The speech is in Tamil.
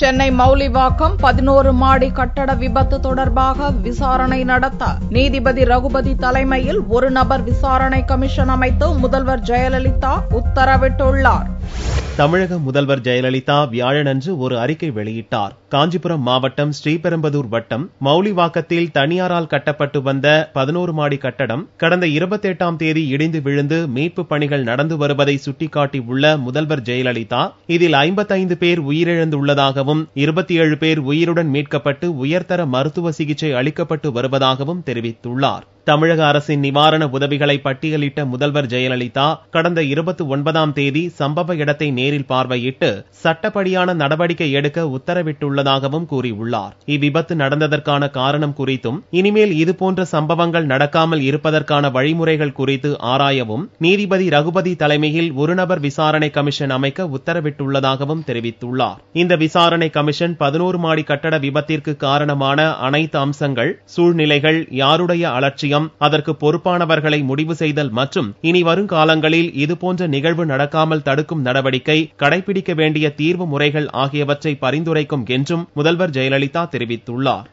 சென்னை மௌலிவாக்கம் 11 மாடி கட்டட விபத்து தொடர்பாக விசாரணை நடத்த நீதிபதி ரகுபதி தலைமையில் ஒரு நபர் விசாரணை கமிஷன் அமைத்து முதல்வர் ஜெயலலிதா உத்தரவிட்டுள்ளார். தமிழக முதல்வர் ஜெயலலிதா வியாழனன்று ஒரு அறிக்கை வெளியிட்டார். காஞ்சிபுரம் மாவட்டம் ஸ்ரீபெரும்புதூர் வட்டம் மௌலிவாக்கத்தில் தனியாரால் கட்டப்பட்டு வந்த 11 மாடி கட்டடம் கடந்த 28ஆம் தேதி இடிந்து விழுந்து மீட்பு பணிகள் நடந்து வருவதை சுட்டிக்காட்டியுள்ள முதல்வர் ஜெயலலிதா இதில் 55 பேர் உயிரிழந்துள்ளதாகவும் 27 பேர் உயிருடன் மீட்கப்பட்டு உயர்தர மருத்துவ சிகிச்சை அளிக்கப்பட்டு வருவதாகவும் தெரிவித்துள்ளார். தமிழக அரசின் நிவாரண உதவிகளை பட்டியலிட்ட முதல்வர் ஜெயலலிதா கடந்த 29ஆம் தேதி சம்பவ இடத்தை நேரில் பார்வையிட்டு சட்டப்படியான நடவடிக்கை எடுக்க உத்தரவிட்டுள்ளதாகவும் கூறியுள்ளார். இவ்விபத்து நடந்ததற்கான காரணம் குறித்தும் இனிமேல் இதுபோன்ற சம்பவங்கள் நடக்காமல் இருப்பதற்கான வழிமுறைகள் குறித்து ஆராயவும் நீதிபதி ரகுபதி தலைமையில் ஒரு நபர் விசாரணை கமிஷன் அமைக்க உத்தரவிட்டுள்ளதாகவும் தெரிவித்துள்ளார். இந்த விசாரணை கமிஷன் 11 மாடி கட்டட விபத்திற்கு காரணமான அனைத்து அம்சங்கள், சூழ்நிலைகள், யாருடைய அலட்சியம், அதற்கு பொறுப்பானவர்களை முடிவு செய்தல் மற்றும் இனி வரும் காலங்களில் இதுபோன்ற நிகழ்வு நடக்காமல் தடுக்கும் நடவடிக்கை, கடைபிடிக்க வேண்டிய தீர்வு முறைகள் ஆகியவற்றை பரிந்துரைக்கும் என்றும் முதல்வர் ஜெயலலிதா தெரிவித்துள்ளார்.